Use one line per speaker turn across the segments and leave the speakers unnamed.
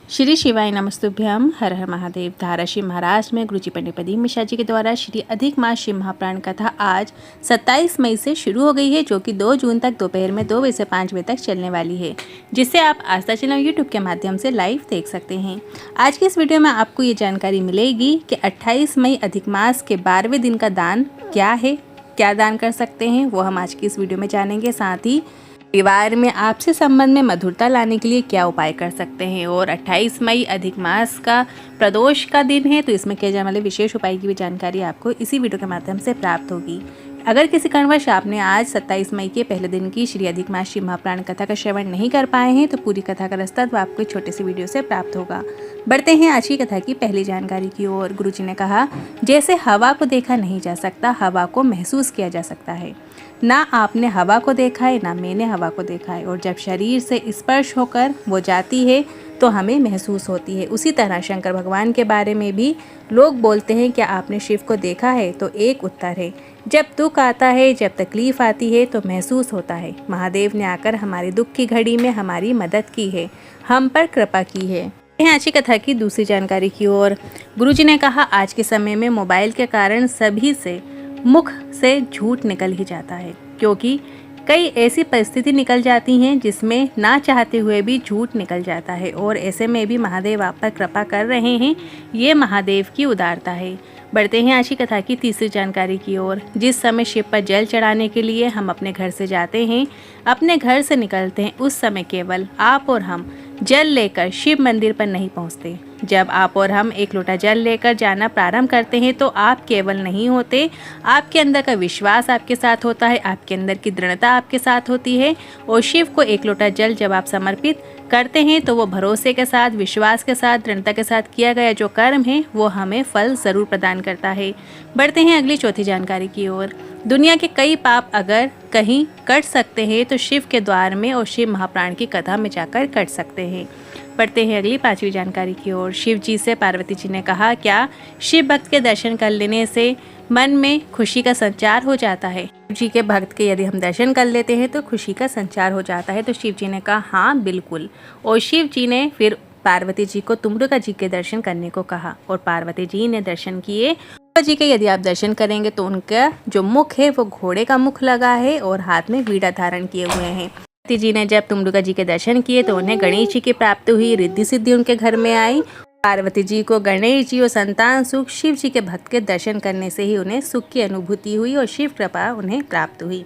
श्री शिवाय नमस्तुभ्यम। हर हर महादेव। धाराशिव महाराष्ट्र में गुरुजी पंडित प्रदीप मिश्रा जी के द्वारा श्री अधिक मास शिव महाप्राण कथा आज 27 मई से शुरू हो गई है, जो कि 2 जून तक दोपहर में 2 बजे से 5 बजे तक चलने वाली है, जिसे आप आस्था चैनल यूट्यूब के माध्यम से लाइव देख सकते हैं। आज की इस वीडियो में आपको ये जानकारी मिलेगी कि 28 मई अधिक मास के 12वें दिन का दान क्या है, क्या दान कर सकते हैं, वो हम आज की इस वीडियो में जानेंगे। साथ ही परिवार में आपसी संबंध में मधुरता लाने के लिए क्या उपाय कर सकते हैं। और 28 मई अधिक मास का प्रदोष का दिन है, तो इसमें किए जाने वाले विशेष उपाय की भी जानकारी आपको इसी वीडियो के माध्यम से प्राप्त होगी। अगर किसी कारणवश आपने आज 27 मई के पहले दिन की श्री अधिक मास शिव महाप्राण कथा का श्रवण नहीं कर पाए हैं, तो पूरी कथा का रास्ता तो आपको छोटे से वीडियो से प्राप्त होगा। बढ़ते हैं आज की कथा की पहली जानकारी की ओर। गुरुजी ने कहा, जैसे हवा को देखा नहीं जा सकता, हवा को महसूस किया जा सकता है। ना आपने हवा को देखा है, ना मैंने हवा को देखा है, और जब शरीर से स्पर्श होकर वो जाती है तो हमें महसूस होती है। उसी तरह शंकर भगवान के बारे में भी लोग बोलते हैं, क्या आपने शिव को देखा है? तो एक उत्तर है, जब दुख आता है, जब तकलीफ आती है तो महसूस होता है। महादेव ने आकर हमारे दुख की घड़ी में हमारी मदद की है, हम पर कृपा की है। आज की कथा की दूसरी जानकारी की ओर। गुरुजी ने कहा, आज के समय में मोबाइल के कारण सभी से मुख से झूठ निकल ही जाता है, क्योंकि कई ऐसी परिस्थिति निकल जाती हैं जिसमें ना चाहते हुए भी झूठ निकल जाता है, और ऐसे में भी महादेव आप पर कृपा कर रहे हैं। ये महादेव की उदारता है। बढ़ते हैं आज की कथा की तीसरी जानकारी की ओर। जिस समय शिव पर जल चढ़ाने के लिए हम अपने घर से जाते हैं, अपने घर से निकलते हैं, उस समय केवल आप और हम जल लेकर शिव मंदिर पर नहीं पहुंचते। जब आप और हम एक लोटा जल लेकर जाना प्रारंभ करते हैं, तो आप केवल नहीं होते, आपके अंदर का विश्वास आपके साथ होता है, आपके अंदर की दृढ़ता आपके साथ होती है। और शिव को एक लोटा जल जब आप समर्पित करते हैं, तो वो भरोसे के साथ, विश्वास के साथ, दृढ़ता के साथ किया गया जो कर्म है वो हमें फल जरूर प्रदान करता है। बढ़ते हैं अगली चौथी जानकारी की ओर। दुनिया के कई पाप अगर कहीं कट सकते हैं, तो शिव के द्वार में और शिव महाप्राण की कथा में जाकर कट सकते हैं। बढ़ते हैं अगली पांचवी जानकारी की ओर। शिव जी से पार्वती जी ने कहा, क्या शिव भक्त के दर्शन कर लेने से मन में खुशी का संचार हो जाता है? शिव जी के भक्त के यदि हम दर्शन कर लेते हैं तो खुशी का संचार हो जाता है। तो शिव जी ने कहा, हाँ बिल्कुल। और शिव जी ने फिर पार्वती जी को तुम्रुका जी के दर्शन करने को कहा, और पार्वती जी ने दर्शन किए। जी के यदि आप दर्शन करेंगे तो उनका जो मुख है वो घोड़े का मुख लगा है, और हाथ में वीणा धारण किए हुए हैं। पार्वती जी ने जब तुम्रुका जी के दर्शन किए तो उन्हें गणेश जी की प्राप्ति हुई, रिद्धि सिद्धि उनके घर में आई। पार्वती जी को गणेश जी और संतान सुख, शिव जी के भक्त के दर्शन करने से ही उन्हें सुख की अनुभूति हुई और शिव कृपा उन्हें प्राप्त हुई।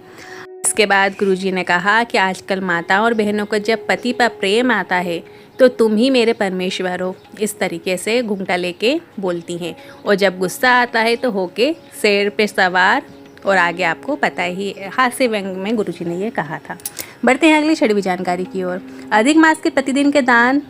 इसके बाद गुरुजी ने कहा कि आजकल माताओं और बहनों को जब पति पर प्रेम आता है तो तुम ही मेरे परमेश्वर हो, इस तरीके से घूंघटा लेके बोलती हैं। और जब गुस्सा आता है तो होके शेर पे सवार, और आगे आपको पता ही, हास्य व्यंग में गुरुजी ने ये कहा था। बढ़ते हैं अगली छठवीं जानकारी की ओर। अधिक मास के प्रतिदिन के दान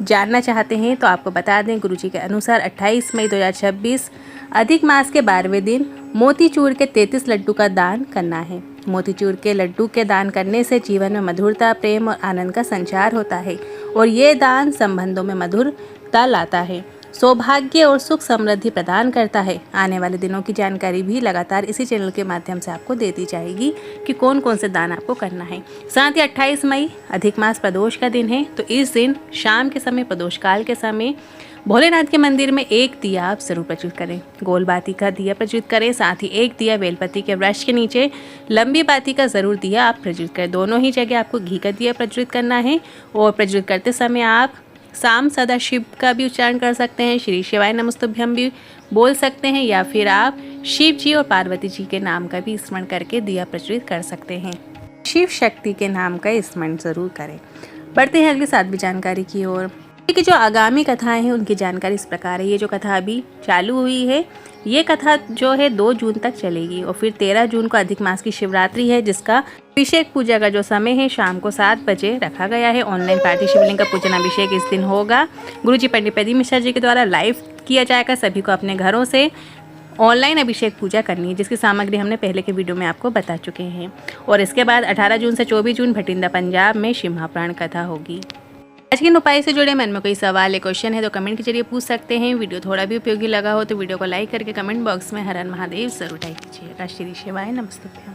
जानना चाहते हैं तो आपको बता दें, गुरुजी के अनुसार 28 मई 2026 अधिक मास के 12वें दिन मोतीचूर के 33 लड्डू का दान करना है। मोतीचूर के लड्डू के दान करने से जीवन में मधुरता, प्रेम और आनंद का संचार होता है, और ये दान संबंधों में मधुरता लाता है, सौभाग्य और सुख समृद्धि प्रदान करता है। आने वाले दिनों की जानकारी भी लगातार इसी चैनल के माध्यम से आपको दे दी जाएगी कि कौन कौन से दान आपको करना है। साथ ही 28 मई अधिक मास प्रदोष का दिन है, तो इस दिन शाम के समय, प्रदोष काल के समय, भोलेनाथ के मंदिर में एक दिया आप जरूर प्रज्वलित करें। गोल बाती का दिया प्रज्वलित करें, साथ ही एक दिया बेलपति के वृक्ष के नीचे लंबी बाती का जरूर दिया आप प्रज्वलित करें। दोनों ही जगह आपको घी का दिया प्रज्वलित करना है, और प्रज्वलित करते समय आप साम सदा शिव का भी उच्चारण कर सकते हैं, श्री शिवाय नमस्तुभ्यम भी बोल सकते हैं, या फिर आप शिव जी और पार्वती जी के नाम का भी स्मरण करके दिया प्रज्वलित कर सकते हैं। शिव शक्ति के नाम का स्मरण जरूर करें। बढ़ते हैं अगली 7वीं जानकारी की ओर। कि जो आगामी कथाएं हैं उनकी जानकारी इस प्रकार है। ये जो कथा अभी चालू हुई है, ये कथा जो है 2 जून तक चलेगी, और फिर 13 जून को अधिक मास की शिवरात्रि है, जिसका अभिषेक पूजा का जो समय है शाम को 7 बजे रखा गया है। ऑनलाइन पार्टी शिवलिंग का पूजन अभिषेक इस दिन होगा। गुरुजी पंडित प्रदीप मिश्रा जी के द्वारा लाइव किया जाएगा। सभी को अपने घरों से ऑनलाइन अभिषेक पूजा करनी है, जिसकी सामग्री हमने पहले के वीडियो में आपको बता चुके हैं। और इसके बाद 18 जून से 24 जून भटिंडा पंजाब में शिव महाप्राण कथा होगी। आज के उपाय से जुड़े मन में कोई सवाल या क्वेश्चन है तो कमेंट के जरिए पूछ सकते हैं। वीडियो थोड़ा भी उपयोगी लगा हो तो वीडियो को लाइक करके कमेंट बॉक्स में हर हर महादेव जरूर टाइप कीजिएगा। श्री शिवाय नमस्तुभ्यम।